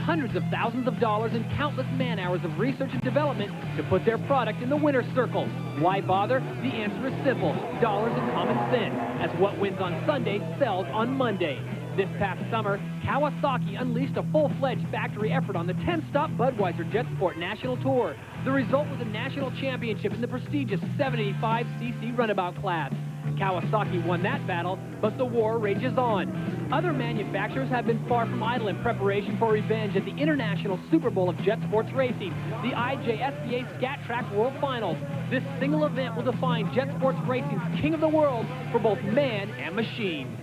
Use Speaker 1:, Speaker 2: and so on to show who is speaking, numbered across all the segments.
Speaker 1: hundreds of thousands of dollars and countless man-hours of research and development to put their product in the winner's circle. Why bother? The answer is simple: dollars and common sense, as what wins on Sunday sells on Monday. This past summer, Kawasaki unleashed a full-fledged factory effort on the 10-stop Budweiser JetSport National Tour. The result was a national championship in the prestigious 785cc runabout class. Kawasaki won that battle, but the war rages on. Other manufacturers have been far from idle in preparation for revenge at the International Super Bowl of Jet Sports Racing, the IJSBA Scat Track World Finals. This single event will define Jet Sports Racing's king of the world for both man and machine.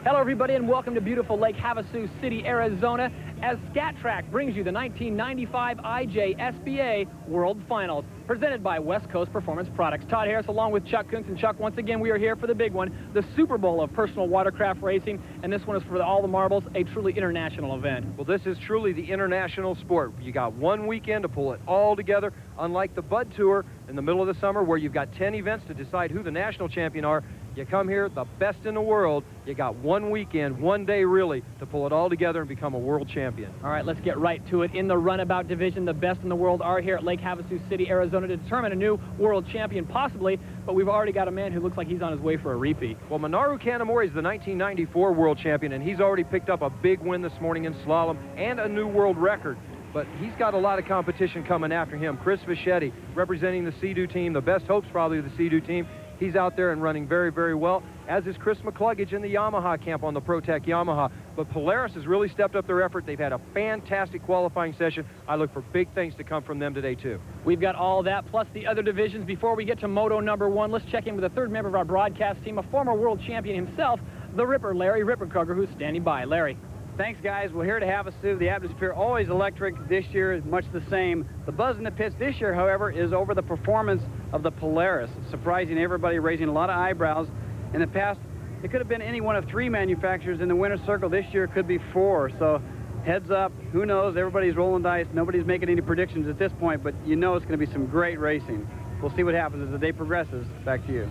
Speaker 1: Hello everybody and welcome to beautiful Lake Havasu City, Arizona, as Scat Track brings you the 1995 IJSBA World Finals, presented by West Coast Performance Products. Todd Harris along with Chuck Kuntz. And Chuck, once again we are here for the big one, the Super Bowl of personal watercraft racing, and this one is for all the marbles, a truly international event.
Speaker 2: Well, this is truly the international sport. You got one weekend to pull it all together, unlike the Bud Tour in the middle of the summer where you've got 10 events to decide who the national champion are. You come here, the best in the world, you got one weekend, one day really, to pull it all together and become a world champion.
Speaker 1: All right, let's get right to it. In the runabout division, the best in the world are here at Lake Havasu City, Arizona, to determine a new world champion, possibly, but we've already got a man who looks like he's on his way for a repeat.
Speaker 2: Well, Minoru Kanemaru is the 1994 world champion, and he's already picked up a big win this morning in slalom and a new world record. But he's got a lot of competition coming after him. Chris Fischetti, representing the Sea-Doo team, the best hopes probably of the Sea-Doo team. He's out there and running very, very well, as is Chris McCluggage in the Yamaha camp on the ProTech Yamaha. But Polaris has really stepped up their effort. They've had a fantastic qualifying session. I look for big things to come from them today, too.
Speaker 1: We've got all that, plus the other divisions. Before we get to Moto #1, let's check in with the third member of our broadcast team, a former world champion himself, the Ripper, Larry Ripperkrugger, who's standing by. Larry.
Speaker 3: Thanks, guys. Well, here at Havasu, the atmosphere always electric. This year is much the same. The buzz in the pits this year, however, is over the performance of the Polaris, surprising everybody, raising a lot of eyebrows. In the past, it could have been any one of 3 manufacturers in the winner's circle. This year it could be 4. So heads up, who knows? Everybody's rolling dice. Nobody's making any predictions at this point, but you know it's going to be some great racing. We'll see what happens as the day progresses. Back to you.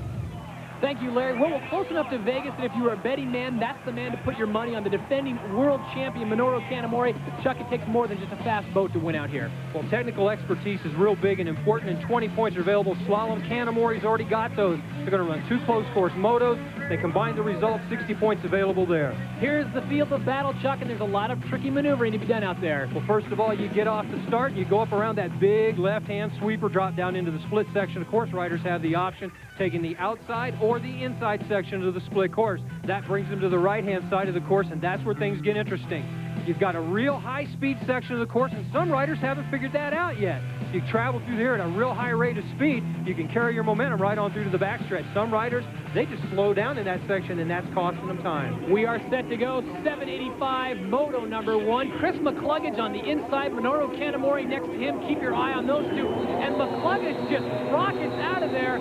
Speaker 1: Thank you, Larry. Well, we're close enough to Vegas that if you were a betting man, that's the man to put your money on, the defending world champion, Minoru Kanemaru. Chuck, it takes more than just a fast boat to win out here.
Speaker 2: Well, technical expertise is real big and important, and 20 points are available. Slalom, Kanemaru's already got those. They're going to run 2 closed course motos. They combine the results, 60 points available there.
Speaker 1: Here's the field of battle, Chuck, and there's a lot of tricky maneuvering to be done out there.
Speaker 2: Well, first of all, you get off the start, and you go up around that big left-hand sweeper, drop down into the split section. Of course, riders have the option taking the outside or the inside section of the split course. That brings them to the right-hand side of the course, and that's where things get interesting. You've got a real high-speed section of the course, and some riders haven't figured that out yet. You travel through here at a real high rate of speed, you can carry your momentum right on through to the backstretch. Some riders, they just slow down in that section, and that's costing them time.
Speaker 1: We are set to go. 785 Moto #1. Chris McCluggage on the inside, Minoru Kanemaru next to him. Keep your eye on those two. And McCluggage just rockets out of there.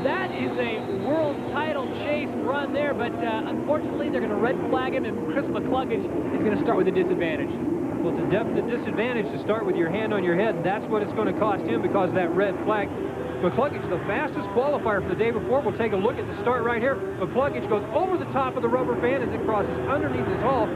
Speaker 1: That is a world title chase run there, but unfortunately they're going to red flag him, and Chris McCluggage is going to start with a disadvantage.
Speaker 2: Well, it's a definite disadvantage to start with your hand on your head, and that's what it's going to cost him because of that red flag. McCluggage, the fastest qualifier for the day before. We'll take a look at the start right here. McCluggage goes over the top of the rubber band as it crosses underneath his hull.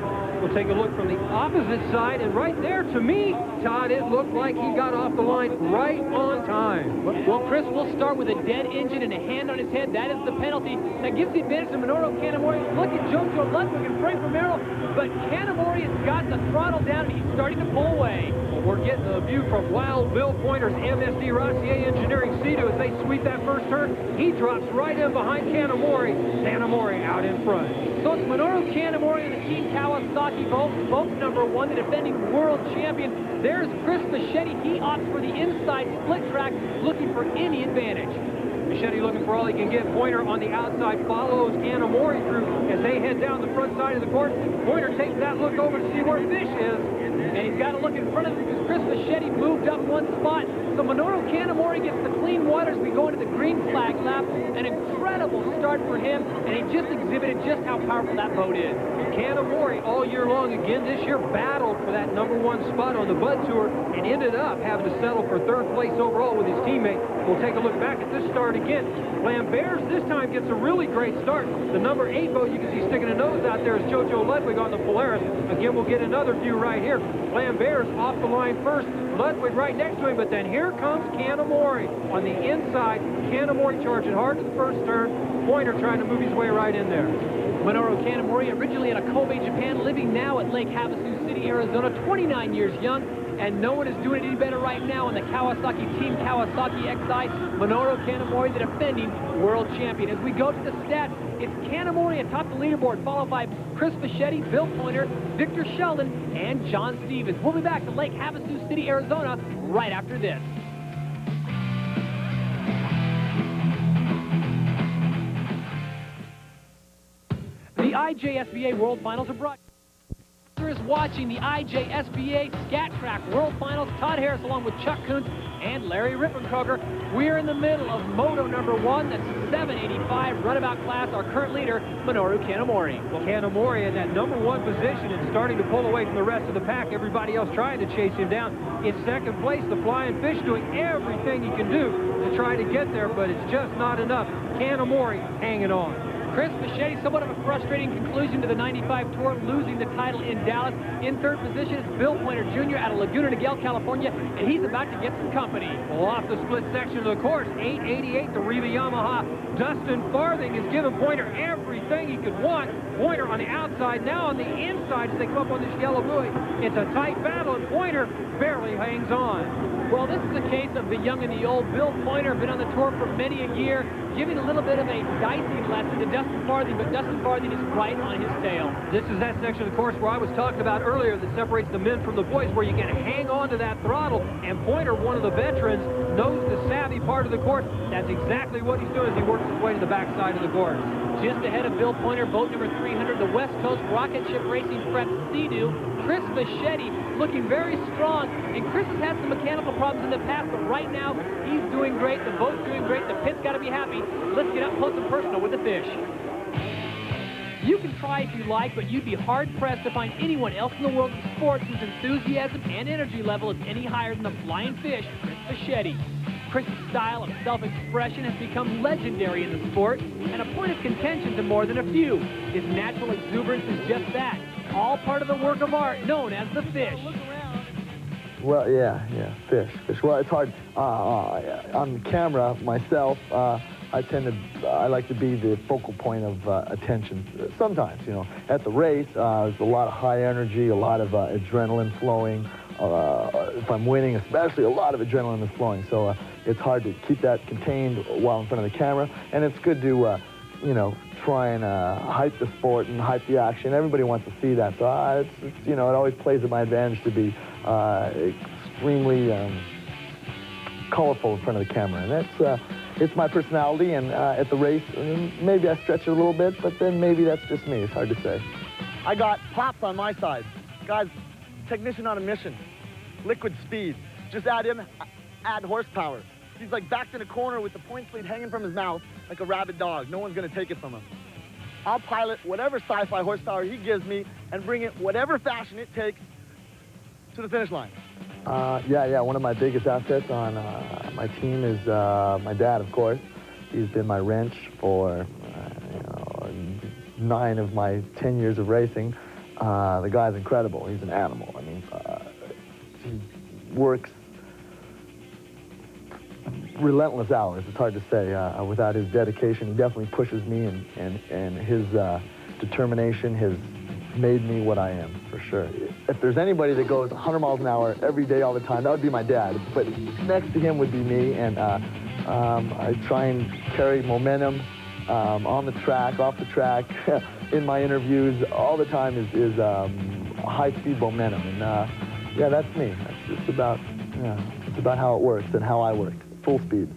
Speaker 2: We'll take a look from the opposite side, and right there, to me, Todd, it looked like he got off the line right on time.
Speaker 1: Well, Chris, we'll start with a dead engine and a hand on his head. That is the penalty. That gives the advantage to Minoru Kanemaru. Look at Jojo Ludwig and Frank Romero, but Kanemaru has got the throttle down, and he's starting to pull away.
Speaker 2: Well, we're getting a view from Wild Bill Pointer's MSD Rossier Engineering Sea-Doo as they sweep that first turn. He drops right in behind Kanemaru. Kanemaru out in front.
Speaker 1: So it's Minoru Kanemaru and the Team Kawasaki, both #1, the defending world champion. There's Chris Fischetti. He opts for the inside split track, looking for any advantage.
Speaker 2: Fischetti looking for all he can get. Pointer on the outside follows Kanemaru through as they head down the front side of the course. Pointer takes that look over to see where Fish is.
Speaker 1: And he's got to look in front of him because Chris Fischetti moved up one spot. So Minoru Kanemaru gets the clean waters. We go into the green flag lap. An incredible start for him, and he just exhibited just how powerful that boat is.
Speaker 2: Kanamori all year long, again this year, battled for that #1 spot on the Bud Tour and ended up having to settle for 3rd place overall with his teammate. We'll take a look back at this start again. Lambert's this time gets a really great start. The #8 boat, you can see sticking a nose out there, is JoJo Ludwig on the Polaris. Again, we'll get another view right here. Lambert's off the line first, Ludwig right next to him, but then here comes Kanamori on the inside. Kanamori charging hard to the first turn. Pointer trying to move his way right in there.
Speaker 1: Minoru Kanamori, originally out of Kobe, Japan, living now at Lake Havasu City, Arizona, 29 years young, and no one is doing it any better right now on the Kawasaki Team Kawasaki XI. Minoru Kanamori, the defending world champion. As we go to the stats, it's Kanamori atop the leaderboard, followed by Chris Fischetti, Bill Pointer, Victor Sheldon, and John Stevens. We'll be back to Lake Havasu City, Arizona, right after this. The IJSBA World Finals are brought. Is watching the IJSBA Scat Track World Finals. Todd Harris along with Chuck Kuntz and Larry Rippenkroger. We're in the middle of Moto #1. That's 785 runabout class. Our current leader, Minoru Kanamori.
Speaker 2: Well, Kanamori in that #1 position and starting to pull away from the rest of the pack. Everybody else trying to chase him down. In 2nd place, the Flying Fish doing everything he can do to try to get there, but it's just not enough. Kanamori hanging on.
Speaker 1: Chris Fischetti, somewhat of a frustrating conclusion to the 95 Tour, losing the title in Dallas. In 3rd position is Bill Pointer Jr. out of Laguna Niguel, California, and he's about to get some company.
Speaker 2: Well, off the split section of the course, 888, the Reba Yamaha. Dustin Farthing is giving Pointer everything he could want. Pointer on the outside, now on the inside as they come up on this yellow buoy. It's a tight battle, and Pointer barely hangs on.
Speaker 1: Well, this is a case of the young and the old. Bill Pointer, been on the tour for many a year, giving a little bit of a dicing lesson to Dustin Farthing, but Dustin Farthing is right on his tail.
Speaker 2: This is that section of the course where I was talking about earlier that separates the men from the boys, where you can hang on to that throttle, and Pointer, one of the veterans, knows the savvy part of the course. That's exactly what he's doing as he works his way to the backside of the course.
Speaker 1: Just ahead of Bill Pointer, boat number 300, the West Coast Rocket Ship Racing prep Sea-Doo, Chris Fischetti, looking very strong. And Chris has had some mechanical problems in the past, but right now, he's doing great. The boat's doing great. The pit's got to be happy. Let's get up close and personal with the fish. You can try if you like, but you'd be hard-pressed to find anyone else in the world of sports whose enthusiasm and energy level is any higher than the Flying Fish, Chris Fischetti. Chris's style of self-expression has become legendary in the sport and a point of contention to more than a few. His natural exuberance is just that, all part of the work of art known as the fish.
Speaker 4: Well, yeah, fish. Well, it's hard. On camera, myself, I like to be the focal point of attention. Sometimes, at the race, there's a lot of high energy, a lot of adrenaline flowing. If I'm winning, especially, a lot of adrenaline is flowing. So it's hard to keep that contained while in front of the camera. And it's good to, try and hype the sport and hype the action. Everybody wants to see that. So it always plays to my advantage to be extremely colorful in front of the camera. And it's my personality. And at the race, maybe I stretch it a little bit, but then maybe that's just me. It's hard to say.
Speaker 5: I got Pops on my side. Guys, technician on a mission. Liquid speed. Just add horsepower. He's like backed in a corner with the point sleeve hanging from his mouth like a rabid dog. No one's going to take it from him. I'll pilot whatever sci-fi horsepower he gives me and bring it whatever fashion it takes to the finish line.
Speaker 4: Yeah. One of my biggest assets on my team is my dad, of course. He's been my wrench for 9 of my 10 years of racing. The guy's incredible. He's an animal. I mean, he works relentless hours. It's hard to say. Without his dedication, he definitely pushes me, and his determination has made me what I am, for sure. If there's anybody that goes 100 miles an hour every day, all the time, that would be my dad. But next to him would be me, and I try and carry momentum on the track, off the track, in my interviews, all the time is high-speed momentum. And yeah, that's me. It's about how it works and how I work. Full speed.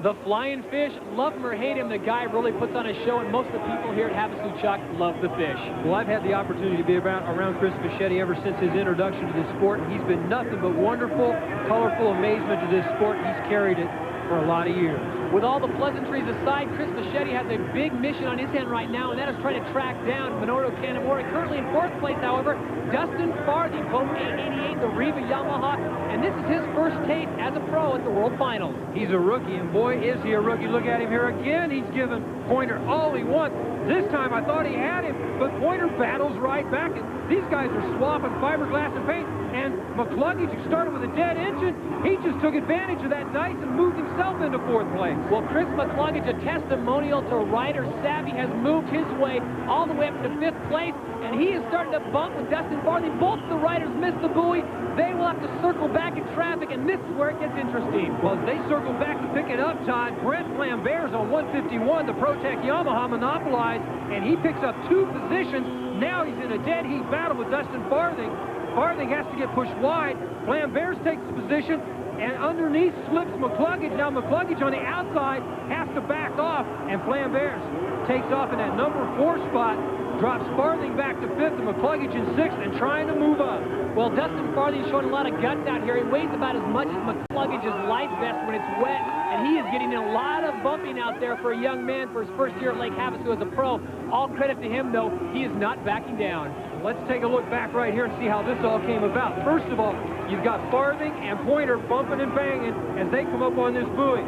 Speaker 1: The Flying Fish, love him or hate him, the guy really puts on a show, and most of the people here at Havasu Chuck love the fish.
Speaker 2: Well, I've had the opportunity to be around Chris Fischetti ever since his introduction to this sport. He's been nothing but wonderful, colorful amazement to this sport. He's carried it for a lot of years.
Speaker 1: With all the pleasantries aside, Chris Machete has a big mission on his hand right now, and that is trying to track down Minoru Kanemaru. Currently in 4th place, however, Dustin Farthing, boat 888, the Riva Yamaha, and this is his first taste as a pro at the World Finals.
Speaker 2: He's a rookie, and boy, is he a rookie. Look at him here again. He's given Pointer all he wants. This time I thought he had him, but Pointer battles right back. And these guys are swapping fiberglass and paint, and McCluggage, who started with a dead engine, he just took advantage of that dice and moved himself into 4th place.
Speaker 1: Well, Chris McCluggage, a testimonial to rider savvy, has moved his way all the way up to 5th place, and he is starting to bump with Dustin Farthing. Both the riders missed the buoy. They will have to circle back in traffic, and this is where it gets interesting.
Speaker 2: Well, as they circle back to pick it up, Todd, Brent Flambert's on 151, the ProTech Yamaha monopolized, and he picks up 2 positions. Now he's in a dead heat battle with Dustin Farthing. Farthing has to get pushed wide. Flambert's takes the position, and underneath slips McCluggage. Now McCluggage on the outside has to back off, and Flambert's takes off in that number 4 spot, drops Farthing back to 5th, and McCluggage in 6th, and trying to move up.
Speaker 1: Well, Dustin Farthing showing a lot of guts out here. He weighs about as much as McCluggage's life vest when it's wet, and he is getting in a lot of bumping out there for a young man for his first year at Lake Havasu as a pro. All credit to him, though. He is not backing down.
Speaker 2: Let's take a look back right here and see how this all came about. First of all, you've got Farthing and Pointer bumping and banging as they come up on this buoy.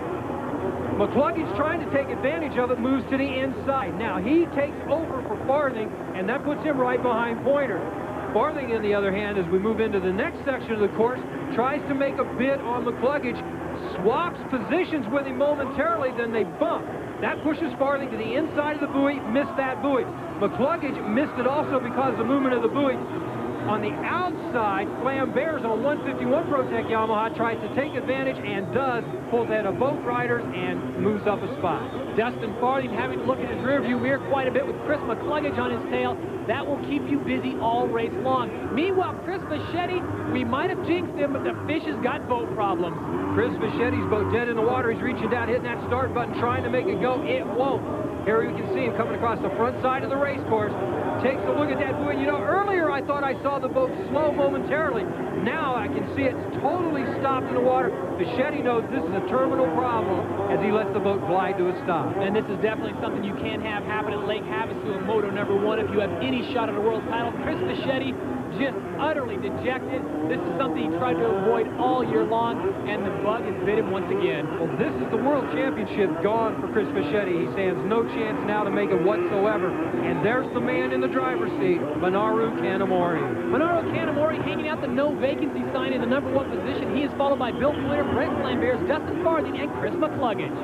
Speaker 2: McCluggage, trying to take advantage of it, moves to the inside. Now he takes over for Farthing, and that puts him right behind Pointer. Farthing, on the other hand, as we move into the next section of the course, tries to make a bid on McCluggage, swaps positions with him momentarily, then they bump. That pushes Farthing to the inside of the buoy, missed that buoy. McCluggage missed it also because of the movement of the buoy. On the outside, Flambert's on 151 ProTech Yamaha tries to take advantage and does, pulls ahead of both riders and moves up a spot.
Speaker 1: Dustin Farthing having to look at his rearview mirror quite a bit with Chris McCluggage on his tail. That will keep you busy all race long. Meanwhile, Chris Machete, we might have jinxed him, but the fish has got boat problems.
Speaker 2: Chris Machete's boat dead in the water. He's reaching down, hitting that start button, trying to make it go. It won't. Here you can see him coming across the front side of the race course. Takes a look at that buoy. You know, earlier I thought I saw the boat slow momentarily. Now I can see it's totally stopped in the water. Machete knows this is a terminal problem as he lets the boat glide to a stop.
Speaker 1: And this is definitely something you can't have happen at Lake Havasu in Moto #1 if you have any shot at a world title. Chris Machete just utterly dejected. This is something he tried to avoid all year long, and the bug has bit him once again.
Speaker 2: Well, this is the World Championship gone for Chris Machete. He stands no chance now to make it whatsoever. And there's the man in the driver's seat, Minoru Kanemaru.
Speaker 1: Minoru Kanemaru hanging out the no vacancy sign in the #1 position. He is followed by Bill Pointer, Brent Flambert's, Dustin Farthing, and Chris McCluggage.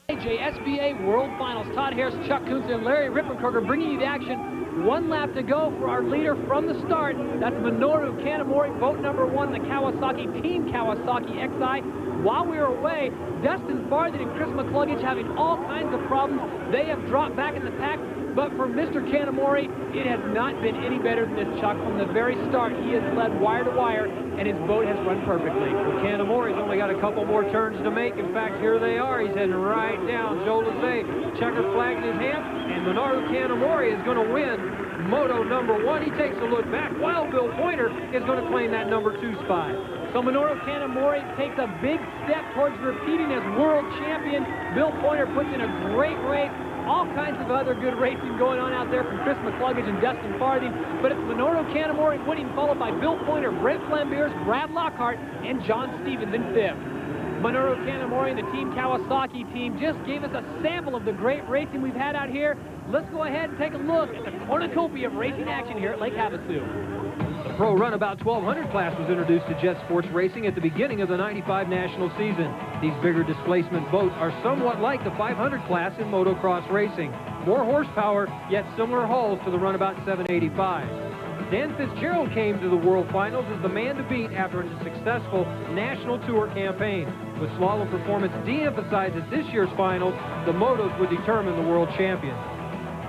Speaker 1: IJSBA World Finals. Todd Harris, Chuck Kunze, and Larry Rippenkroger bringing you the action. 1 lap to go for our leader from the start. That's Minoru Kanemaru, boat #1, the Kawasaki, Team Kawasaki XI. While we were away, Dustin Farthing and Chris McCluggage having all kinds of problems. They have dropped back in the pack, but for Mr. Kanemaru, it has not been any better than this, Chuck. From the very start, he has led wire to wire, and his boat has run perfectly.
Speaker 2: Well, Kanemaru's only got a couple more turns to make. In fact, here they are. He's heading right down. Joe Lezay, checker flag in his hand, and Minoru Kanemaru is going to win Moto #1. He takes a look back, while Bill Pointer is going to claim that #2 spot.
Speaker 1: So Minoru Kanemaru takes a big step towards repeating as world champion. Bill Pointer puts in a great race. All kinds of other good racing going on out there from Chris McCluggage and Dustin Farthing. But it's Minoru Kanemaru winning, followed by Bill Pointer, Brent Flambert's, Brad Lockhart, and John Stevens in 5th. Minoru Kanemaru and the Team Kawasaki team just gave us a sample of the great racing we've had out here. Let's go ahead and take a look at the cornucopia of racing action here at Lake Havasu.
Speaker 2: The Pro Runabout 1200 class was introduced to jet sports racing at the beginning of the '95 national season. These bigger displacement boats are somewhat like the 500 class in motocross racing. More horsepower, yet similar hulls to the Runabout 785. Dan Fitzgerald came to the World Finals as the man to beat after a successful national tour campaign. With slalom performance de-emphasized at this year's finals, the motos would determine the world champion.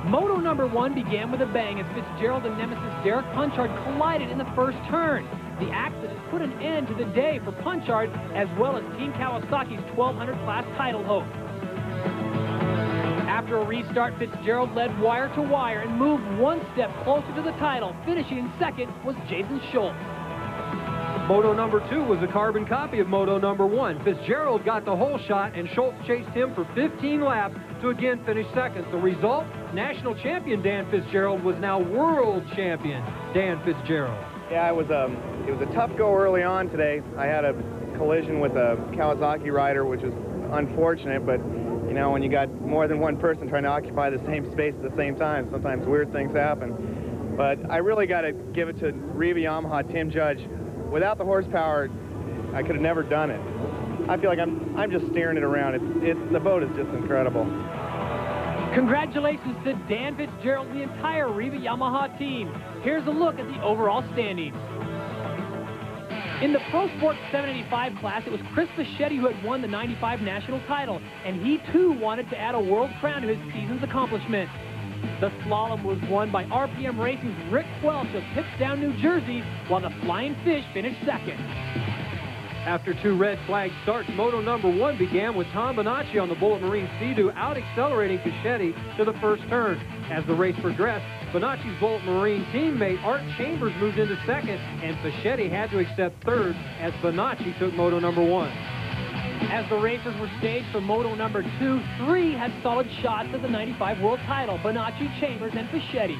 Speaker 1: Moto #1 began with a bang as Fitzgerald and nemesis Derek Punchard collided in the first turn. The accident put an end to the day for Punchard as well as Team Kawasaki's 1200 class title hopes. After a restart, Fitzgerald led wire to wire and moved 1 step closer to the title. Finishing in 2nd was Jason Schultz.
Speaker 2: Moto number 2 was a carbon copy of Moto number 1. Fitzgerald got the whole shot, and Schultz chased him for 15 laps to again finish second. The result, national champion Dan Fitzgerald was now world champion Dan Fitzgerald.
Speaker 6: Yeah, it was a tough go early on today. I had a collision with a Kawasaki rider, which was unfortunate, but you know, when you got more than one person trying to occupy the same space at the same time, sometimes weird things happen. But I really got to give it to Riva Yamaha Tim Judge. Without the horsepower, I could have never done it. I feel like I'm just steering it around. The boat is just incredible.
Speaker 1: Congratulations to Dan Fitzgerald and the entire Riva Yamaha team. Here's a look at the overall standings. In the Pro Sport 785 class, it was Chris Fischetti who had won the 95 national title, and he too wanted to add a world crown to his season's accomplishment. The slalom was won by RPM Racing's Rick Quelch of Pittsdown, New Jersey, while the Flying Fish finished second.
Speaker 2: After 2 red flag starts, Moto number 1 began with Tom Bonacci on the Bullet Marine Sea-Doo out-accelerating Fischetti to the first turn. As the race progressed, Bonacci's Bullet Marine teammate Art Chambers moved into second, and Fischetti had to accept third as Bonacci took Moto number 1.
Speaker 1: As the races were staged for Moto number 2, 3 had solid shots at the 95 world title, Bonacci, Chambers, and Fischetti.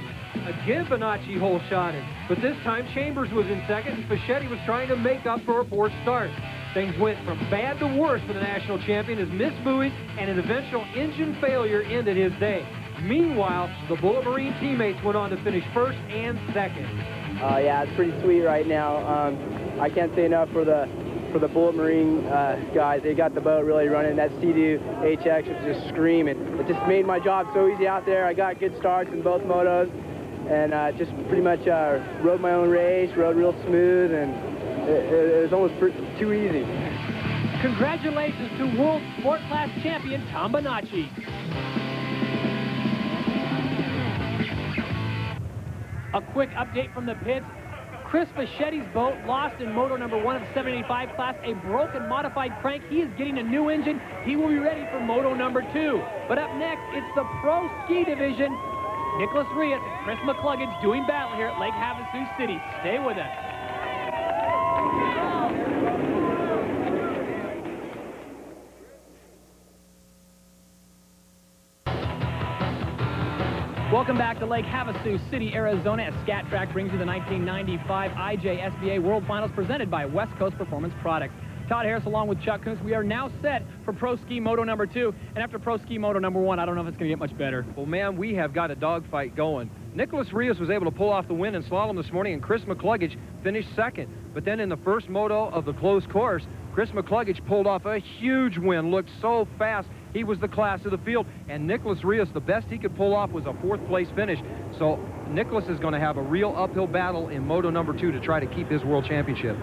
Speaker 2: Again, Bonacci hole-shotted, but this time Chambers was in second, and Fischetti was trying to make up for a poor start. Things went from bad to worse for the national champion as misbuoys and an eventual engine failure ended his day. Meanwhile, the Bullet Marine teammates went on to finish first and second.
Speaker 7: Yeah, it's pretty sweet right now. I can't say enough for the Bullet Marine guys. They got the boat really running. That Sea-Doo HX was just screaming. It just made my job so easy out there. I got good starts in both motos, and just pretty much rode my own race, rode real smooth, and it was almost too easy.
Speaker 1: Congratulations to World Sport Class champion Tom Bonacci. A quick update from the pits. Chris Fischetti's boat lost in Moto number 1 of the 785 class a broken modified crank. He is getting a new engine. He will be ready for Moto number 2. But up next, it's the Pro Ski Division. Nicholas Rios and Chris McCluggage doing battle here at Lake Havasu City. Stay with us. Welcome back to Lake Havasu City, Arizona, as Scat Track brings you the 1995 IJSBA World Finals presented by West Coast Performance Products. Todd Harris along with Chuck Kuntz. We are now set for Pro Ski Moto number 2. And after Pro Ski Moto number 1, I don't know if it's going to get much better.
Speaker 2: Well, man, we have got a dogfight going. Nicholas Rios was able to pull off the win in slalom this morning, and Chris McCluggage finished second. But then in the first moto of the closed course, Chris McCluggage pulled off a huge win, looked so fast. He was the class of the field, and Nicholas Rios, the best he could pull off was a 4th place finish. So Nicholas is going to have a real uphill battle in Moto number 2 to try to keep his world championship.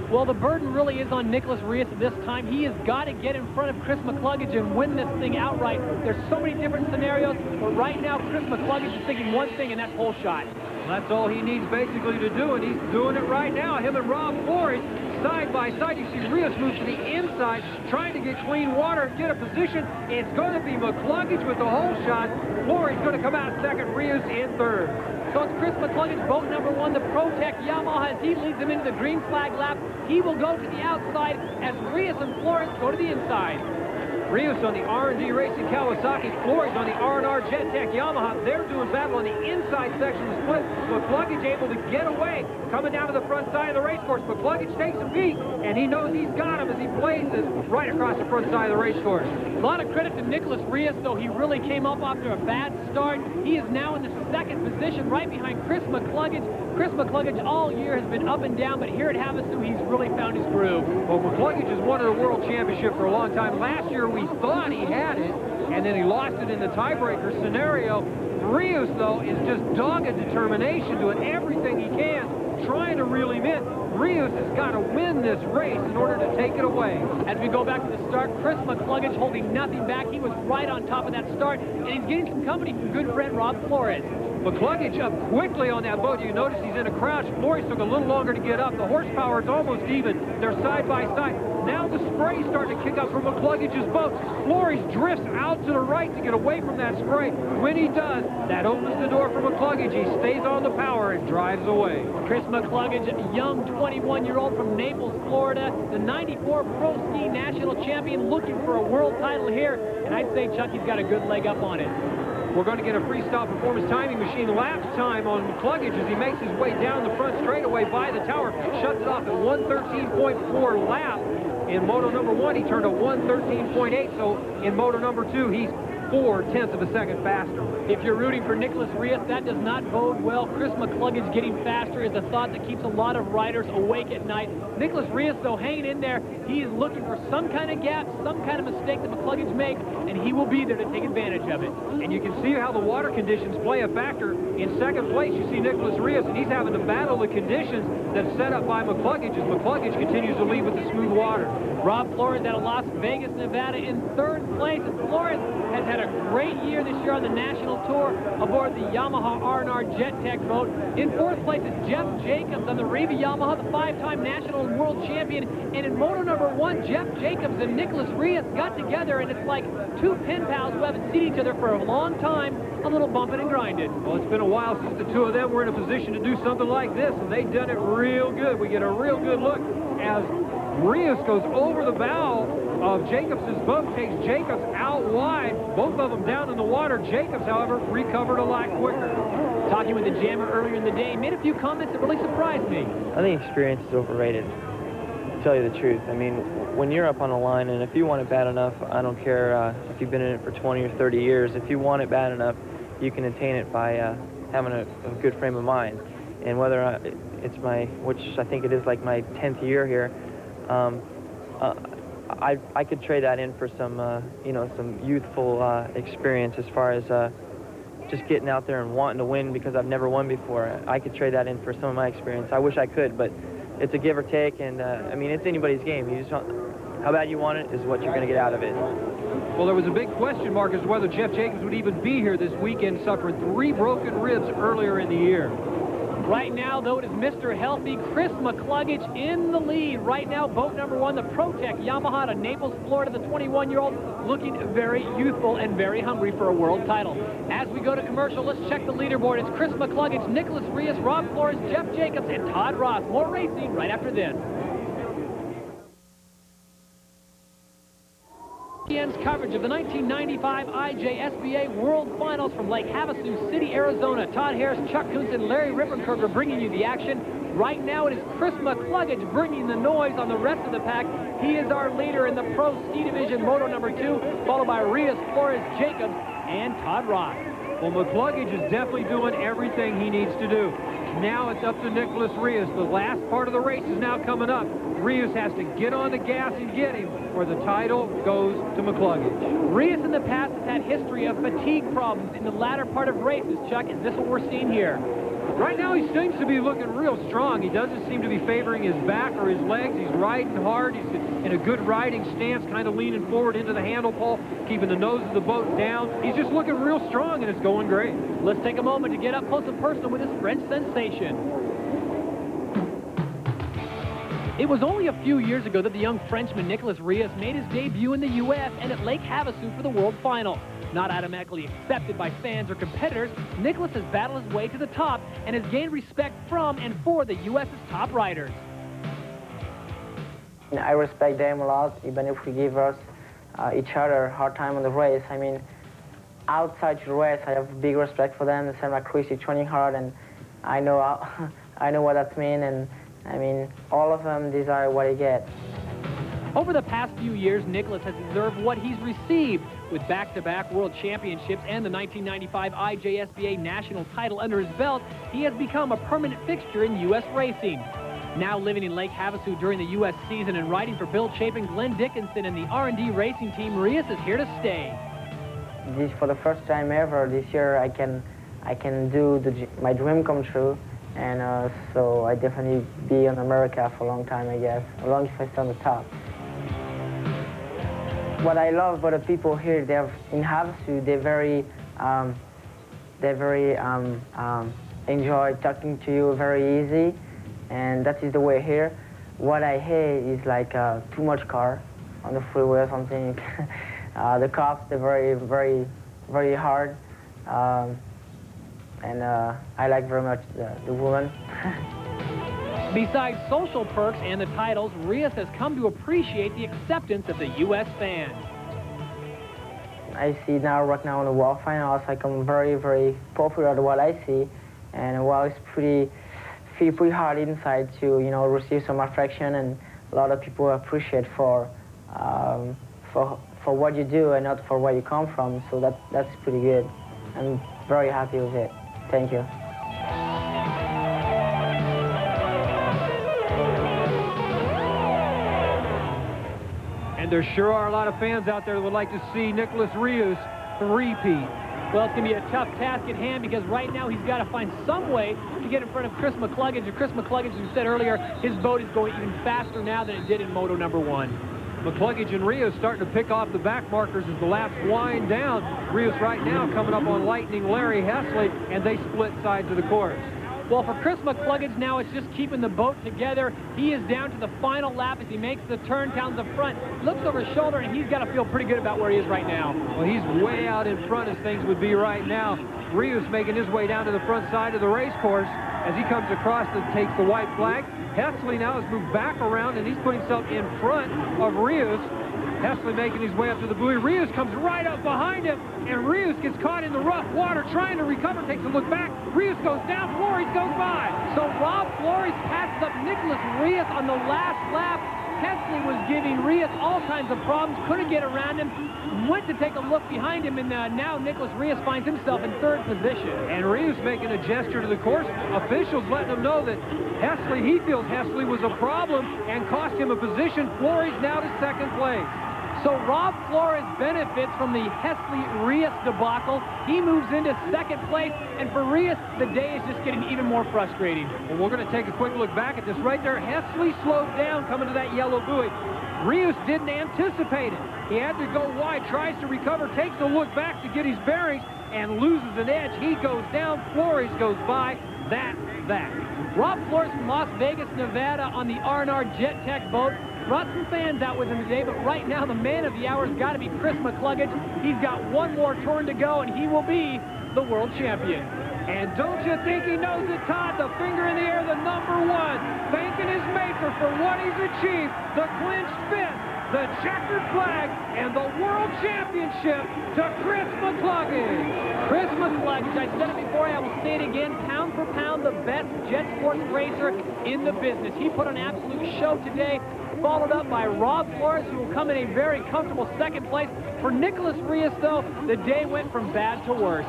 Speaker 1: Well, the burden really is on Nicholas Rios at this time. He has got to get in front of Chris McCluggage and win this thing outright. There's so many different scenarios, but right now Chris McCluggage is thinking one thing, and that's hole shot.
Speaker 2: Well, that's all he needs basically to do, and he's doing it right now. Him and Rob Flores side by side. You see Rios move to the inside, trying to get clean water, get a position. It's going to be McCluggage with the hole shot. Flores going to come out second, Rios in third.
Speaker 1: So it's Chris McCluggage, boat number 1, the ProTech Yamaha, as he leads him into the green flag lap. He will go to the outside as Rios and Flores go to the inside.
Speaker 2: Rios on the R&D Racing Kawasaki, Flores on the R&R JetTech Yamaha. They're doing battle on the inside section of the split. McCluggage able to get away, coming down to the front side of the race course. McCluggage takes a peek, and he knows he's got him as he blazes right across the front side of the race course.
Speaker 1: A lot of credit to Nicholas Rios, though. He really came up after a bad start. He is now in the second position, right behind Chris McCluggage. Chris McCluggage all year has been up and down, but here at Havasu, he's really found his groove.
Speaker 2: Well, McCluggage has won the World Championship for a long time. Last year, we thought he had it, and then he lost it in the tiebreaker scenario. Rios, though, is just dogged determination, doing everything he can, trying to reel him in. Rios has got to win this race in order to take it away.
Speaker 1: As we go back to the start, Chris McCluggage holding nothing back. He was right on top of that start, and he's getting some company from good friend Rob Flores.
Speaker 2: McCluggage up quickly on that boat. You notice he's in a crouch. Flores took a little longer to get up. The horsepower is almost even. They're side by side. Now the spray's starting to kick up from McCluggage's boat. Flores drifts out to the right to get away from that spray. When he does, that opens the door for McCluggage. He stays on the power and drives away.
Speaker 1: Chris McCluggage, young 21-year-old from Naples, Florida, the 94 Pro Ski National Champion, looking for a world title here, and I'd say Chucky's got a good leg up on it.
Speaker 2: We're going to get a freestyle performance timing machine lap time on McCluggage as he makes his way down the front straightaway by the tower, shuts it off at 113.4 lap. In moto number 1, he turned a 113.8, so in moto number 2, he's 0.4 of a second faster.
Speaker 1: If you're rooting for Nicholas Rios, that does not bode well. Chris McCluggage getting faster is a thought that keeps a lot of riders awake at night. Nicholas Rios, though, hanging in there. He is looking for some kind of gap, some kind of mistake that McCluggage makes, and he will be there to take advantage of it.
Speaker 2: And you can see how the water conditions play a factor. In second place, you see Nicholas Rios, and he's having to battle the conditions that's set up by McCluggage as McCluggage continues to lead with the smooth water.
Speaker 1: Rob Flores out of Las Vegas, Nevada in third place, and Flores has had a great year this year on the national tour aboard the Yamaha R&R Jet Tech boat. In fourth place is Jeff Jacobs on the Riva Yamaha, the 5-time national and world champion. And in moto number 1, Jeff Jacobs and Nicholas Rios got together, and it's like two pen pals who haven't seen each other for a long time, a little bumping and grinding.
Speaker 2: Well, it's been a while since the two of them were in a position to do something like this, and they've done it real good. We get a real good look as Rios goes over the bow of Jacobs' boat, takes Jacobs out wide, both of them down in the water. Jacobs, however, recovered a lot quicker.
Speaker 1: Talking with the Jammer earlier in the day, made a few comments that really surprised me.
Speaker 8: I think experience is overrated, to tell you the truth. I mean, when you're up on the line, and if you want it bad enough, I don't care if you've been in it for 20 or 30 years, if you want it bad enough, you can attain it by having a good frame of mind. And whether it's my, which I think it is like my 10th year here, I could trade that in for some, you know, some youthful experience as far as just getting out there and wanting to win because I've never won before. I could trade that in for some of my experience. I wish I could, but it's a give or take, and I mean, it's anybody's game. You just how bad you want it is what you're going to get out of it.
Speaker 2: Well, there was a big question mark as to whether Jeff Jacobs would even be here this weekend, suffering 3 broken ribs earlier in the year.
Speaker 1: Right now, though, it is Mr. Healthy, Chris McCluggage in the lead. Right now, boat number 1, the ProTech Yamaha out of Naples, Florida, the 21-year-old, looking very youthful and very hungry for a world title. As we go to commercial, let's check the leaderboard. It's Chris McCluggage, Nicholas Rios, Rob Flores, Jeff Jacobs, and Todd Ross. More racing right after this. ESPN's coverage of the 1995 IJSBA World Finals from Lake Havasu City, Arizona. Todd Harris, Chuck Kuntz, and Larry Rippenkerger bringing you the action. Right now it is Chris McCluggage bringing the noise on the rest of the pack. He is our leader in the Pro Ski Division Moto number 2, followed by Rios, Flores, Jacobs, and Todd Ross.
Speaker 2: Well, McCluggage is definitely doing everything he needs to do. Now it's up to Nicholas Rios. The last part of the race is now coming up. Rios has to get on the gas and get him, or the title goes to McCluggage.
Speaker 1: Rios in the past has had history of fatigue problems in the latter part of races. Chuck, is this what we're seeing here?
Speaker 2: Right now he seems to be looking real strong. He doesn't seem to be favoring his back or his legs. He's riding hard. He's in a good riding stance, kind of leaning forward into the handle pole, keeping the nose of the boat down. He's just looking real strong, and it's going great.
Speaker 1: Let's take a moment to get up close and personal with this French sensation. It was only a few years ago that the young Frenchman Nicholas Rios made his debut in the U.S. and at Lake Havasu for the World Final. Not automatically accepted by fans or competitors, Nicholas has battled his way to the top and has gained respect from and for the U.S.'s top riders.
Speaker 9: I respect them a lot, even if we give us each other a hard time on the race. I mean, outside the race, I have big respect for them. The same like Chris is training hard, and I know I know what that means. And I mean, all of them desire what they get.
Speaker 1: Over the past few years, Nicholas has deserved what he's received. With back-to-back world championships and the 1995 IJSBA national title under his belt, he has become a permanent fixture in U.S. racing. Now living in Lake Havasu during the U.S. season and riding for Bill Chapin, Glenn Dickinson, and the R&D racing team, Rios is here to stay.
Speaker 9: This for the first time ever this year, I can do my dream come true, and so I definitely be in America for a long time, I guess, as long as I stay on the top. What I love about the people here, they're in Havasu, they very enjoy talking to you, very easy, and that is the way here. what I hate is like too much car on the freeway or something. The cops, they're very hard. And I like very much the woman.
Speaker 1: Besides social perks and the titles, Rios has come to appreciate the acceptance of the U.S. fans.
Speaker 9: I see now, right now in the World Finals, like I'm very popular at what I see. And while it's feel pretty hard inside to, you know, receive some affection, and a lot of people appreciate for what you do and not for where you come from. So that's pretty good. I'm very happy with it. Thank you.
Speaker 2: And there sure are a lot of fans out there that would like to see Nicholas Rios three-peat.
Speaker 1: Well, it's going to be a tough task at hand because right now he's got to find some way to get in front of Chris McCluggage. And Chris McCluggage, as you said earlier, his boat is going even faster now than it did in Moto number 1.
Speaker 2: McCluggage and Rios starting to pick off the back markers as the laps wind down. Rios right now coming up on Lightning Larry Hesley, and they split sides of the course.
Speaker 1: Well, for Chris McCluggage now, it's just keeping the boat together. He is down to the final lap as he makes the turn down the front. Looks over his shoulder, and he's got to feel pretty good about where he is right now.
Speaker 2: Well, he's way out in front as things would be right now. Rios making his way down to the front side of the race course as he comes across and takes the white flag. Hesley now has moved back around, and he's putting himself in front of Rios. Hesley making his way up to the buoy. Rios comes right up behind him, and Rios gets caught in the rough water trying to recover, takes a look back. Rios goes down, Flores goes by.
Speaker 1: So Rob Flores passes up Nicholas Rios on the last lap. Hesley was giving Rios all kinds of problems, couldn't get around him, went to take a look behind him, and now Nicholas Rios finds himself in 3rd position.
Speaker 2: And Rios making a gesture to the course. Officials letting him know that he feels Hesley was a problem and cost him a position. Flores now to 2nd place.
Speaker 1: So Rob Flores benefits from the Hesley-Rios debacle. He moves into 2nd place, and for Rios, the day is just getting even more frustrating.
Speaker 2: Well, we're going to take a quick look back at this right there. Hesley slowed down coming to that yellow buoy. Rios didn't anticipate it. He had to go wide, tries to recover, takes a look back to get his bearings, and loses an edge. He goes down, Flores goes by. That's that.
Speaker 1: Rob Flores from Las Vegas, Nevada on the R&R Jet Tech boat. Brought some fans out with him today, but right now the man of the hour has got to be Chris McCluggage. He's got one more turn to go, and he will be the world champion.
Speaker 2: And don't you think he knows it, Todd? The finger in the air, the #1, thanking his maker for what he's achieved, the clinched 5th, the checkered flag, and the world championship to Chris McCluggage.
Speaker 1: Chris McCluggage, I said it before, I will say it again, pound for pound, the best jet sports racer in the business. He put on an absolute show today, followed up by Rob Flores, who will come in a very comfortable 2nd place. For Nicholas Rios, though, the day went from bad to worse.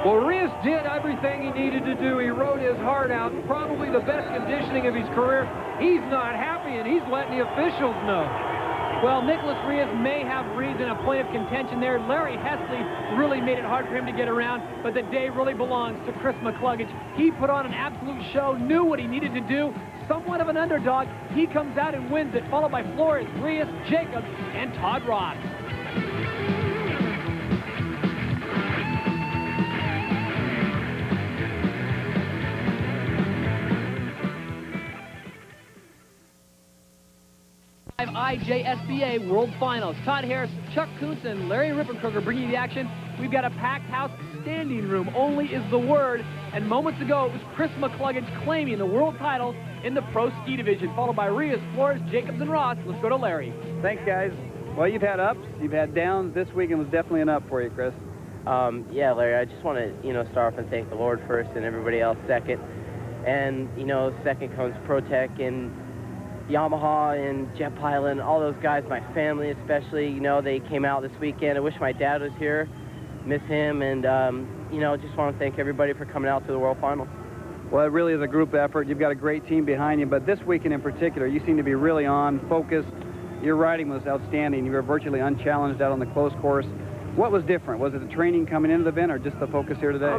Speaker 2: Well, Rios did everything he needed to do. He rode his heart out, probably the best conditioning of his career. He's not happy, and he's letting the officials know.
Speaker 1: Well, Nicholas Rios may have reason, a point of contention there. Larry Hesley really made it hard for him to get around, but the day really belongs to Chris McCluggage. He put on an absolute show, knew what he needed to do. Somewhat of an underdog. He comes out and wins it, followed by Flores, Rios, Jacobs, and Todd Ross. IJSBA World Finals. Todd Harris, Chuck Kuntz, and Larry Rippenkruger bringing you the action. We've got a packed house, standing room only is the word. And moments ago, it was Chris McCluggage claiming the world title in the Pro Ski Division, followed by Rios, Flores, Jacobs, and Ross. Let's go to Larry.
Speaker 3: Thanks, guys. Well, you've had ups, you've had downs. This weekend was definitely an up for you, Chris.
Speaker 10: Yeah, Larry, I just want to, start off and thank the Lord first and everybody else second. And, second comes ProTech and Yamaha and Jet Pilot and all those guys, my family especially, they came out this weekend. I wish my dad was here, miss him, and, just want to thank everybody for coming out to the World Final.
Speaker 3: Well, it really is a group effort. You've got a great team behind you, but this weekend in particular, you seem to be really on, focused. Your riding was outstanding. You were virtually unchallenged out on the close course. What was different? Was it the training coming into the event or just the focus here today?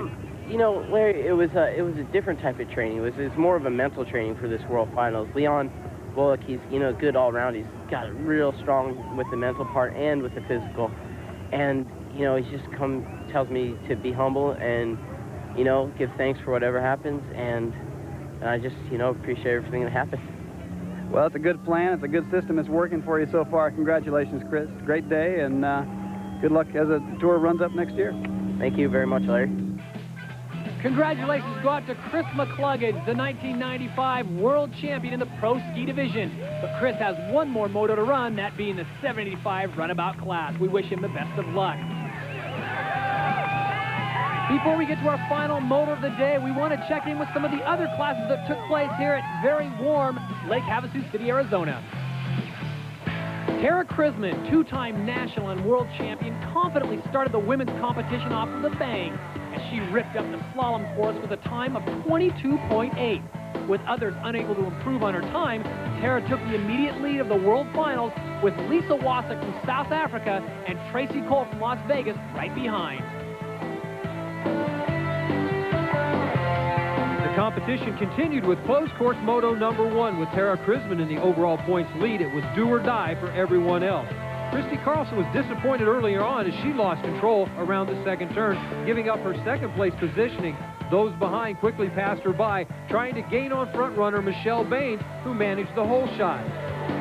Speaker 10: Larry, it was a different type of training. It was more of a mental training for this World Finals. Leon Bullock, he's, good all around. He's got it real strong with the mental part and with the physical. And, he just tells me to be humble and, give thanks for whatever happens. And I just, appreciate everything that happened.
Speaker 3: Well, it's a good plan. It's a good system. It's working for you so far. Congratulations, Chris. Great day, and good luck as the tour runs up next year.
Speaker 10: Thank you very much, Larry.
Speaker 1: Congratulations go out to Chris McCluggage, the 1995 world champion in the pro ski division. But Chris has one more moto to run, that being the 785 runabout class. We wish him the best of luck. Before we get to our final moto of the day, we want to check in with some of the other classes that took place here at very warm Lake Havasu City, Arizona. Tara Chrisman, two-time national and world champion, confidently started the women's competition off with a bang as she ripped up the slalom course with a time of 22.8. With others unable to improve on her time, Tara took the immediate lead of the world finals with Lisa Wasik from South Africa and Tracy Cole from Las Vegas right behind.
Speaker 2: The competition continued with closed course moto number 1 with Tara Chrisman in the overall points lead. It was do or die for everyone else. Christy Carlson was disappointed earlier on as she lost control around the second turn, giving up her second place positioning. Those behind quickly passed her by, trying to gain on front runner Michelle Baines, who managed the hole shot.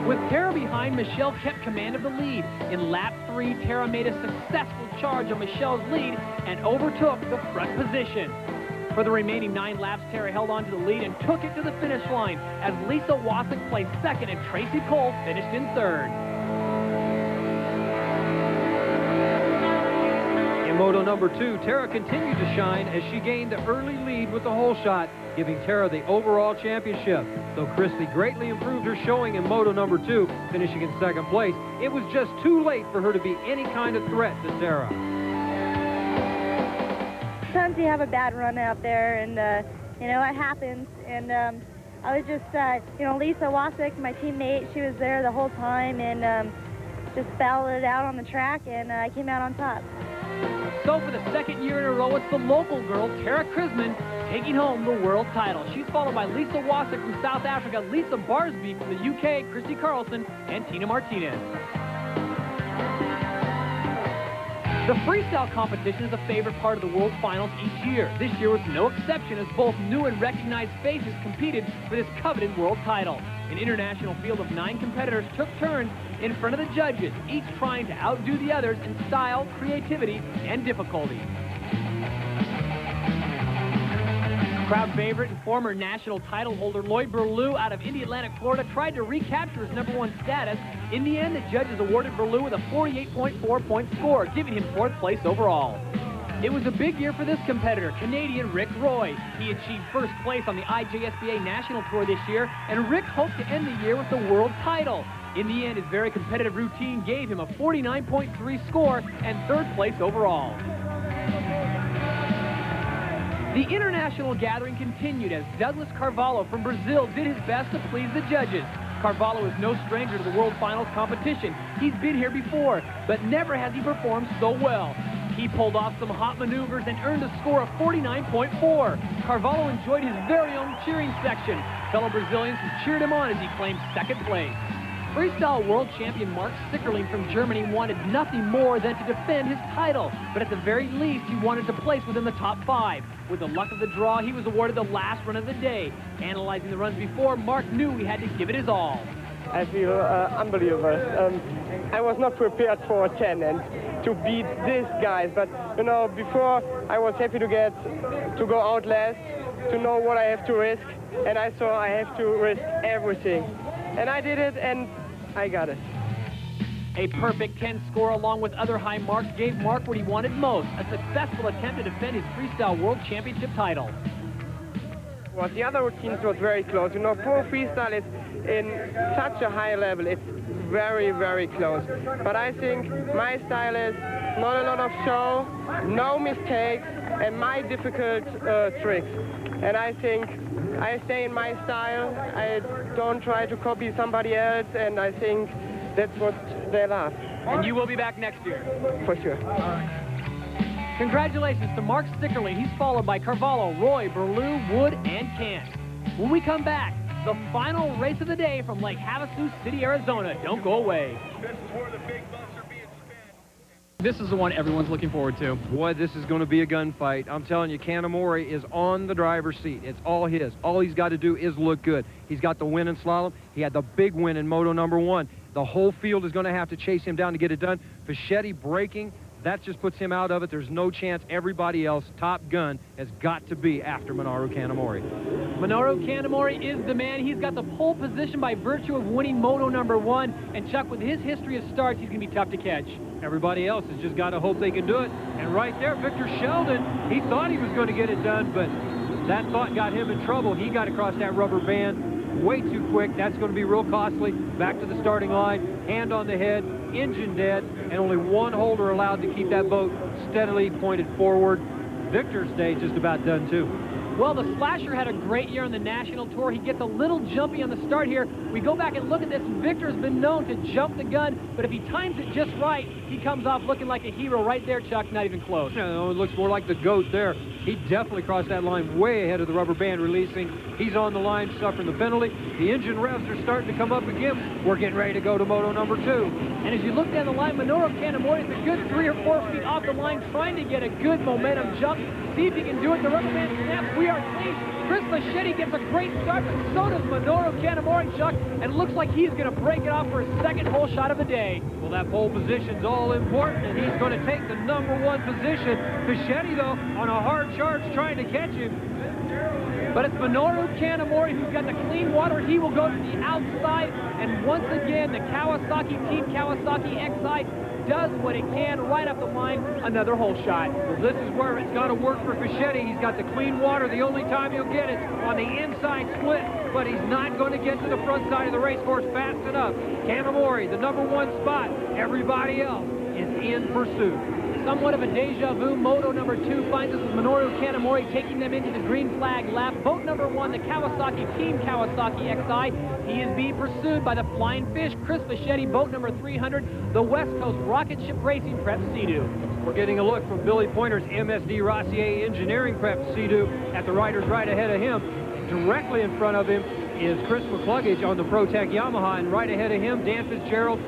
Speaker 1: With Tara behind, Michelle kept command of the lead. In lap 3, Tara made a successful charge on Michelle's lead and overtook the front position. For the remaining 9 laps, Tara held on to the lead and took it to the finish line as Lisa Wasik placed second and Tracy Cole finished in third.
Speaker 2: In moto number 2, Tara continued to shine as she gained the early lead with the hole shot, giving Tara the overall championship. Though Christy greatly improved her showing in moto number 2, finishing in second place, it was just too late for her to be any kind of threat to Tara.
Speaker 11: Sometimes you have a bad run out there, and you know, it happens. And I was just, you know, Lisa Wasik, my teammate, she was there the whole time, and just battled it out on the track, and I came out on top.
Speaker 1: So for the second year in a row, it's the local girl, Tara Chrisman, taking home the world title. She's followed by Lisa Wasik from South Africa, Lisa Barsby from the UK, Christy Carlson, and Tina Martinez. The freestyle competition is a favorite part of the World Finals each year. This year was no exception as both new and recognized faces competed for this coveted world title. An international field of 9 competitors took turns in front of the judges, each trying to outdo the others in style, creativity, and difficulty. Crowd favorite and former national title holder Lloyd Berlew out of Indialantic, Florida tried to recapture his #1 status. In the end, the judges awarded Berlew with a 48.4 point score, giving him 4th place overall. It was a big year for this competitor, Canadian Rick Roy. He achieved 1st place on the IJSBA National Tour this year, and Rick hoped to end the year with the world title. In the end, his very competitive routine gave him a 49.3 score and 3rd place overall. The international gathering continued as Douglas Carvalho from Brazil did his best to please the judges. Carvalho is no stranger to the World Finals competition. He's been here before, but never has he performed so well. He pulled off some hot maneuvers and earned a score of 49.4. Carvalho enjoyed his very own cheering section. Fellow Brazilians who cheered him on as he claimed 2nd place. Freestyle world champion Mark Sickerling from Germany wanted nothing more than to defend his title, but at the very least he wanted to place within the top 5. With the luck of the draw, he was awarded the last run of the day. Analyzing the runs before, Mark knew he had to give it his all.
Speaker 12: I feel unbelievable. I was not prepared for a 10 and to beat these guys, but you know, before I was happy to go out last, to know what I have to risk, and I saw I have to risk everything. And I did it, and I got it.
Speaker 1: A perfect 10 score along with other high marks gave Mark what he wanted most, a successful attempt to defend his Freestyle World Championship title.
Speaker 12: Well, the other routines was very close. You know, pro freestyle is in such a high level. It's very, very close. But I think my style is not a lot of show, no mistakes, and my difficult tricks. And I think I stay in my style. I don't try to copy somebody else, and I think that's what they love.
Speaker 1: And you will be back next year?
Speaker 12: For sure.
Speaker 1: Congratulations to Mark Sickerling. He's followed by Carvalho, Roy, Berlew, Wood, and Kant. When we come back, the final race of the day from Lake Havasu City, Arizona. Don't go away.
Speaker 13: This is where the big bucks are being spent.
Speaker 1: This is the one everyone's looking forward to.
Speaker 2: Boy, this is going to be a gunfight. I'm telling you, Kanamori is on the driver's seat. It's all his. All he's got to do is look good. He's got the win in slalom. He had the big win in Moto #1. The whole field is going to have to chase him down to get it done. Fischetti braking, that just puts him out of it. There's no chance. Everybody else, Top Gun, has got to be after Minoru Kanamori.
Speaker 1: Minoru Kanamori is the man. He's got the pole position by virtue of winning Moto #1. And Chuck, with his history of starts, he's going to be tough to catch.
Speaker 2: Everybody else has just got to hope they can do it. And right there, Victor Sheldon, he thought he was going to get it done, but that thought got him in trouble. He got across that rubber band way too quick. That's going to be real costly. Back to the starting line, hand on the head, engine dead, and only one holder allowed to keep that boat steadily pointed forward. Victor's day just about done, too.
Speaker 1: Well, the Slasher had a great year on the national tour. He gets a little jumpy on the start here. We go back and look at this. Victor's been known to jump the gun, but if he times it just right, he comes off looking like a hero right there, Chuck, not even close.
Speaker 2: No, it looks more like the GOAT there. He definitely crossed that line way ahead of the rubber band releasing. He's on the line suffering the penalty. The engine revs are starting to come up again. We're getting ready to go to Moto #2.
Speaker 1: And as you look down the line, Minoru Kanamori is a good 3 or 4 feet off the line, trying to get a good momentum jump. See if he can do it. The rubber band snaps. We are clean. Chris Fischetti gets a great start, but so does Minoru Kanamori, Chuck, and looks like he's going to break it off for his second hole shot of the day.
Speaker 2: Well, that pole position's all important, and he's going to take the #1 position. Fischetti, though, on a hard charge trying to catch him.
Speaker 1: But it's Minoru Kanamori who's got the clean water. He will go to the outside, and once again, the Kawasaki Team Kawasaki XI does what it can right up the line, another hole shot.
Speaker 2: Well, this is where it's got to work for Fischetti. He's got the clean water. The only time he'll get it on the inside split, but he's not going to get to the front side of the race course fast enough. Kanamori, the #1 spot. Everybody else is in pursuit.
Speaker 1: Somewhat of a deja vu. Moto #2 finds us with Minoru Kanamori taking them into the green flag lap. Boat #1, the Kawasaki Team Kawasaki XI. He is being pursued by the Flying Fish, Chris Fischetti, boat #300, the West Coast Rocket Ship Racing Prep Sea-Doo.
Speaker 2: We're getting a look from Billy Pointer's MSD Rossier Engineering Prep Sea-Doo at the riders right ahead of him. Directly in front of him is Chris McCluggage on the ProTech Yamaha, and right ahead of him, Dan Fitzgerald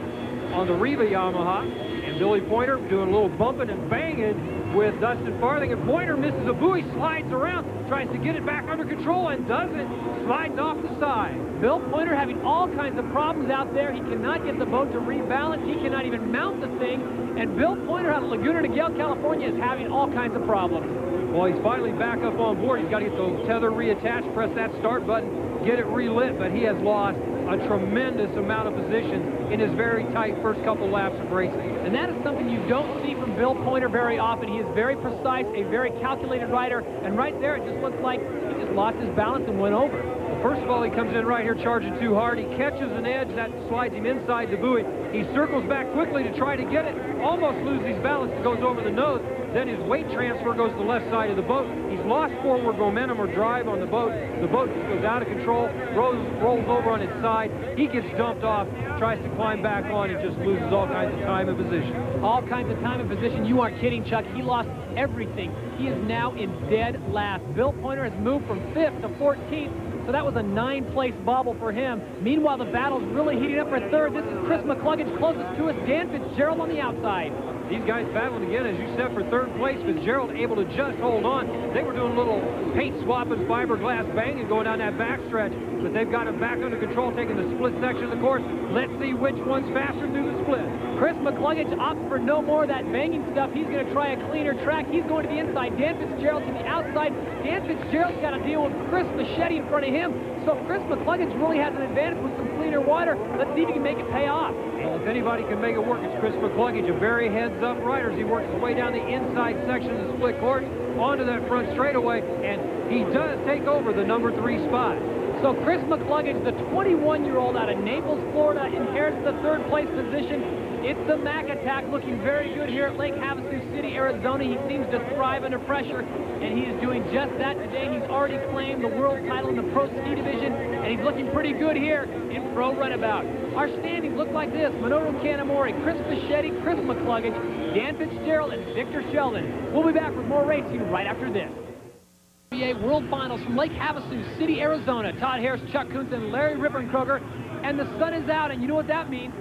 Speaker 2: on the Riva Yamaha. And Billy Pointer doing a little bumping and banging with Dustin Farthing, and Pointer misses a buoy, slides around, tries to get it back under control, and doesn't, slides off the side.
Speaker 1: Bill Pointer having all kinds of problems out there. He cannot get the boat to rebalance. He cannot even mount the thing. And Bill Pointer out of Laguna Niguel, California is having all kinds of problems.
Speaker 2: Well, he's finally back up on board. He's got to get the tether reattached, press that start button, get it relit, but he has lost a tremendous amount of position in his very tight first couple laps of racing.
Speaker 1: And that is something you don't see from Bill Pointer very often. He is very precise, a very calculated rider, and right there it just looks like he just lost his balance and went over.
Speaker 2: Well, first of all, he comes in right here charging too hard. He catches an edge that slides him inside the buoy. He circles back quickly to try to get it, almost loses his balance, it goes over the nose. Then his weight transfer goes to the left side of the boat. He's lost forward momentum or drive on the boat. The boat just goes out of control, rolls over on its side. He gets dumped off, tries to climb back on, and just loses all kinds of time and position.
Speaker 1: All kinds of time and position. You aren't kidding, Chuck. He lost everything. He is now in dead last. Bill Pointer has moved from 5th to 14th. So that was a 9-place bobble for him. Meanwhile, the battle's really heating up for 3rd. This is Chris McCluggage closest to us. Dan Fitzgerald on the outside.
Speaker 2: These guys battling again, as you said, for 3rd place. Fitzgerald able to just hold on. They were doing a little paint swapping, fiberglass banging going down that backstretch, but they've got it back under control, taking the split section of the course. Let's see which one's faster through the split.
Speaker 1: Chris McCluggage opts for no more of that banging stuff. He's going to try a cleaner track. He's going to the inside. Dan Fitzgerald to the outside. Dan Fitzgerald's got to deal with Chris Fischetti in front of him. So Chris McCluggage really has an advantage with some cleaner water. Let's see if he can make it pay off.
Speaker 2: Well, if anybody can make it work, it's Chris McCluggage, a very heads-up rider. He works his way down the inside section of the split course onto that front straightaway, and he does take over the #3 spot.
Speaker 1: So Chris McCluggage, the 21-year-old out of Naples, Florida, inherits the 3rd place position. It's the Mac Attack looking very good here at Lake Havasu City, Arizona. He seems to thrive under pressure, and he is doing just that today. He's already claimed the world title in the Pro Ski division, and he's looking pretty good here in Pro Runabout. Our standings look like this. Minoru Kanamori, Chris Fischetti, Chris McCluggage, Dan Fitzgerald, and Victor Sheldon. We'll be back with more racing right after this. IJSBA World Finals from Lake Havasu City, Arizona. Todd Harris, Chuck Kuntz, and Larry Rippenkroger. And the sun is out, and you know what that means?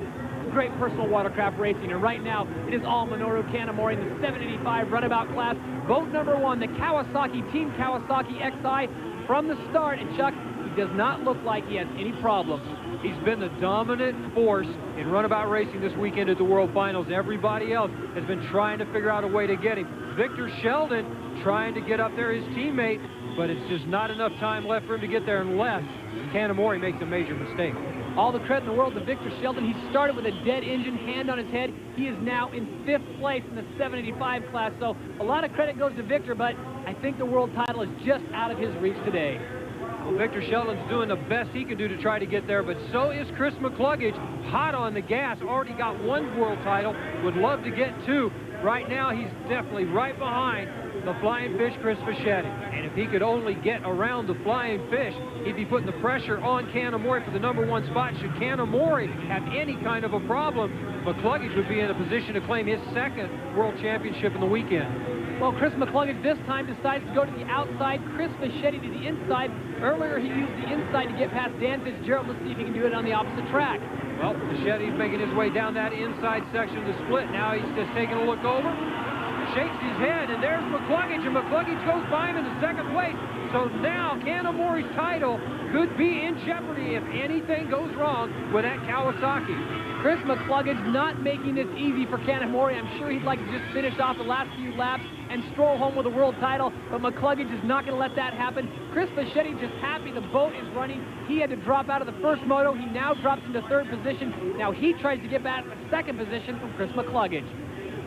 Speaker 1: great personal watercraft racing, and right now it is all Minoru Kanemaru in the 785 runabout class. Boat number 1, the Kawasaki, Team Kawasaki XI from the start. And Chuck, he does not look like he has any problems.
Speaker 2: He's been the dominant force in runabout racing this weekend at the World Finals. Everybody else has been trying to figure out a way to get him. Victor Sheldon trying to get up there, his teammate, but it's just not enough time left for him to get there unless Kanemaru makes a major mistake.
Speaker 1: All the credit in the world to Victor Sheldon. He started with a dead engine, hand on his head. He is now in 5th place in the 785 class, so a lot of credit goes to Victor, but I think the world title is just out of his reach today.
Speaker 2: Well, Victor Sheldon's doing the best he can do to try to get there, but so is Chris McCluggage, hot on the gas, already got 1 world title, would love to get 2. Right now, he's definitely right behind the Flying Fish, Chris Fischetti. And if he could only get around the Flying Fish, he'd be putting the pressure on Kanemaru for the #1 spot. Should Kanemaru have any kind of a problem, McCluggage would be in a position to claim his 2nd world championship in the weekend.
Speaker 1: Well, Chris McCluggage this time decides to go to the outside, Chris Fischetti to the inside. Earlier, he used the inside to get past Dan Fitzgerald. Let's see if he can do it on the opposite track.
Speaker 2: Well, Fischetti's making his way down that inside section of the split. Now he's just taking a look over, shakes his head, and there's McCluggage, and McCluggage goes by him into 2nd place. So now Kanemaru's title could be in jeopardy if anything goes wrong with that Kawasaki.
Speaker 1: Chris McCluggage not making this easy for Kanemaru. I'm sure he'd like to just finish off the last few laps and stroll home with a world title, but McCluggage is not going to let that happen. Chris Fischetti just happy the boat is running. He had to drop out of the first moto. He now drops into 3rd position. Now he tries to get back to 2nd position from Chris McCluggage.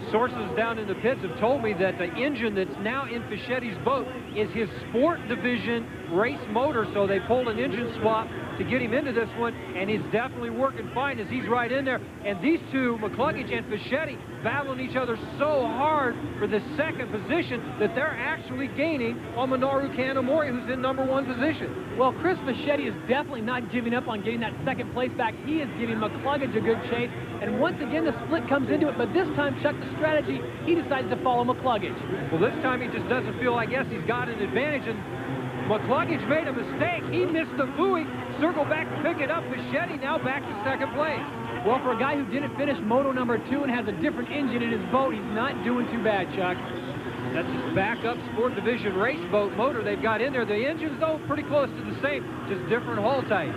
Speaker 2: Sources down in the pits have told me that the engine that's now in Fischetti's boat is his Sport Division race motor, so they pulled an engine swap to get him into this one, and he's definitely working fine as he's right in there. And these two, McCluggage and Fischetti, battling each other so hard for the 2nd position that they're actually gaining on Minoru Kanemaru, who's in #1 position.
Speaker 1: Well, Chris Fischetti is definitely not giving up on getting that 2nd place back. He is giving McCluggage a good chase, and once again the split comes into it, but this time, Chuck, the strategy, he decides to follow McCluggage.
Speaker 2: Well, this time he just doesn't feel, I guess, he's got an advantage, and McCluggage made a mistake. He missed the buoy, circle back to pick it up. Fischetti now back to 2nd place.
Speaker 1: Well, for a guy who didn't finish moto #2 and has a different engine in his boat, he's not doing too bad, Chuck.
Speaker 2: That's his backup Sport Division race boat motor they've got in there. The engines, though, pretty close to the same, just different hull types.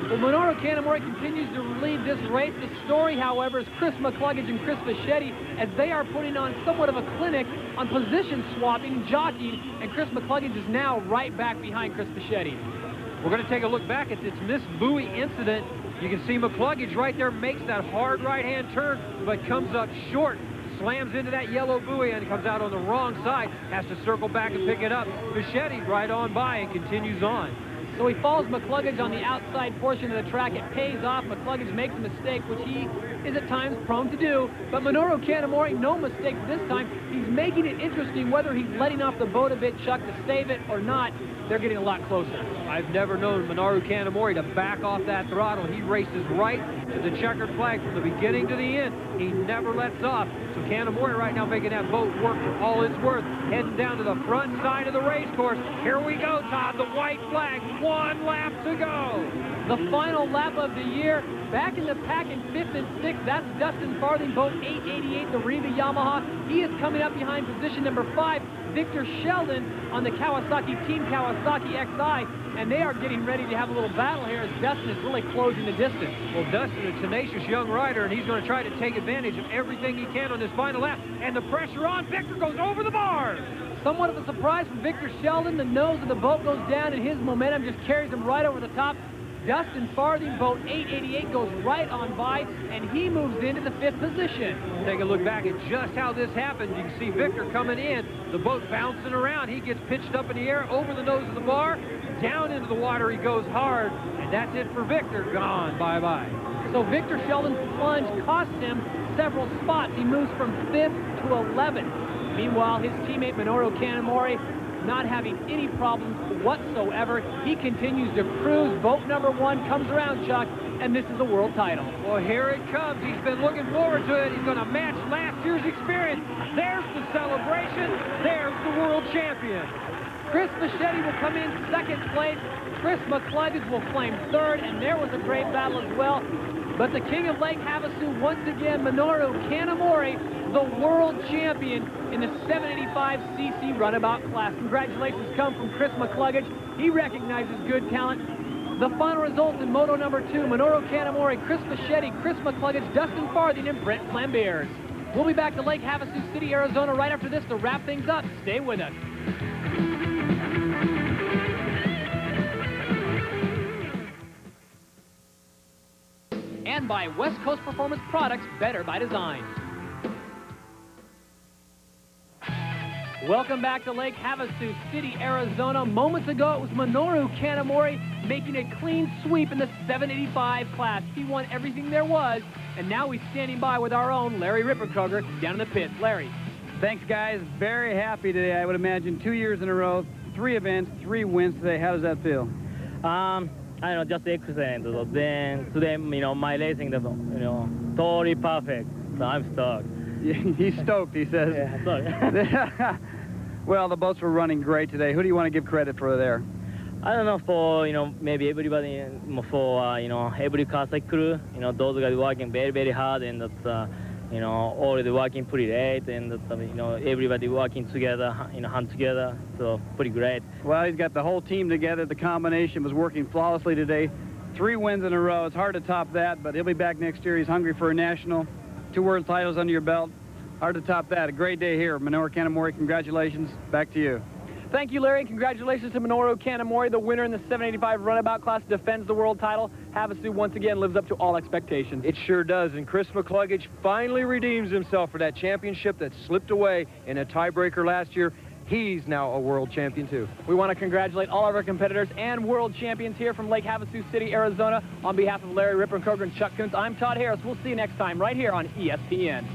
Speaker 1: Well, Minoru Kanemaru continues to lead this race. The story, however, is Chris McCluggage and Chris Fischetti, as they are putting on somewhat of a clinic on position swapping, jockeying, and Chris McCluggage is now right back behind Chris Fischetti.
Speaker 2: We're going to take a look back at this missed buoy incident. You can see McCluggage right there makes that hard right-hand turn, but comes up short, slams into that yellow buoy, and comes out on the wrong side, has to circle back and pick it up. Fischetti right on by and continues on.
Speaker 1: So he follows McCluggage on the outside portion of the track. It pays off. McCluggage makes a mistake, which he is at times prone to do. But Minoru Kanemaru, no mistakes this time. He's making it interesting whether he's letting off the boat a bit, Chuck, to save it or not. They're getting a lot closer.
Speaker 2: I've never known Minoru Kanemaru to back off that throttle. He races right to the checkered flag from the beginning to the end. He never lets off. So Kanemaru right now making that boat work for all it's worth. Heading down to the front side of the race course. Here we go, Todd, the white flag. 1 lap to go.
Speaker 1: The final lap of the year. Back in the pack in 5th and 6th. That's Dustin Farthing, boat 888, the Riva Yamaha. He is coming up behind position #5. Victor Sheldon on the Kawasaki, Team Kawasaki XI, and they are getting ready to have a little battle here as Dustin is really closing the distance.
Speaker 2: Well, Dustin, a tenacious young rider, and he's going to try to take advantage of everything he can on this final lap, and the pressure on. Victor goes over the bars.
Speaker 1: Somewhat of a surprise for Victor Sheldon. The nose of the boat goes down, and his momentum just carries him right over the top. Dustin Farthing, boat 888, goes right on by, and he moves into the 5th position.
Speaker 2: Take a look back at just how this happened. You can see Victor coming in, the boat bouncing around. He gets pitched up in the air, over the nose of the bar, down into the water he goes hard, and that's it for Victor. Gone, bye-bye.
Speaker 1: So Victor Sheldon's plunge cost him several spots. He moves from 5th to 11th. Meanwhile, his teammate Minoru Kanemaru not having any problems whatsoever. He continues to cruise. Boat #1 comes around, Chuck, and this is the world title.
Speaker 2: Well, here it comes. He's been looking forward to it. He's going to match last year's experience. There's the celebration. There's the world champion.
Speaker 1: Chris Fischetti will come in 2nd place. Chris McCluggage will claim 3rd, and there was a great battle as well. But the king of Lake Havasu once again, Minoru Kanamori, the world champion in the 785cc runabout class. Congratulations come from Chris McCluggage. He recognizes good talent. The final results in Moto number 2, Minoru Kanamori, Chris Fischetti, Chris McCluggage, Dustin Farthing, and Brent Flambeers. We'll be back to Lake Havasu City, Arizona right after this to wrap things up. Stay with us. And by West Coast Performance Products, better by design. Welcome back to Lake Havasu City, Arizona. Moments ago, it was Minoru Kanamori making a clean sweep in the 785 class. He won everything there was, and now he's standing by with our own Larry Ripperkroger down in the pits. Larry.
Speaker 3: Thanks, guys. Very happy today. I would imagine 2 years in a row, 3 events, 3 wins today. How does that feel?
Speaker 13: I don't know, just excellent. So then today, my racing, totally perfect. So I'm stoked.
Speaker 3: He's stoked, he says.
Speaker 13: Yeah, sorry.
Speaker 3: Well, the boats were running great today. Who do you want to give credit for there?
Speaker 13: I don't know, for, maybe everybody, for, every classic crew, those guys working very, very hard, and that's, all the working pretty late, and that's, everybody working together, hand together, so pretty great.
Speaker 3: Well, he's got the whole team together. The combination was working flawlessly today. 3 wins in a row. It's hard to top that, but he'll be back next year. He's hungry for a national. 2 world titles under your belt. Hard to top that. A great day here. Minoru Kanamori, congratulations. Back to you.
Speaker 1: Thank you, Larry. Congratulations to Minoru Kanamori, the winner in the 785 runabout class, defends the world title. Havasu once again lives up to all expectations.
Speaker 2: It sure does, and Chris McCluggage finally redeems himself for that championship that slipped away in a tiebreaker last year. He's now a world champion, too.
Speaker 1: We want to congratulate all of our competitors and world champions here from Lake Havasu City, Arizona. On behalf of Larry Ripperkroger and Chuck Kuntz, I'm Todd Harris. We'll see you next time right here on ESPN.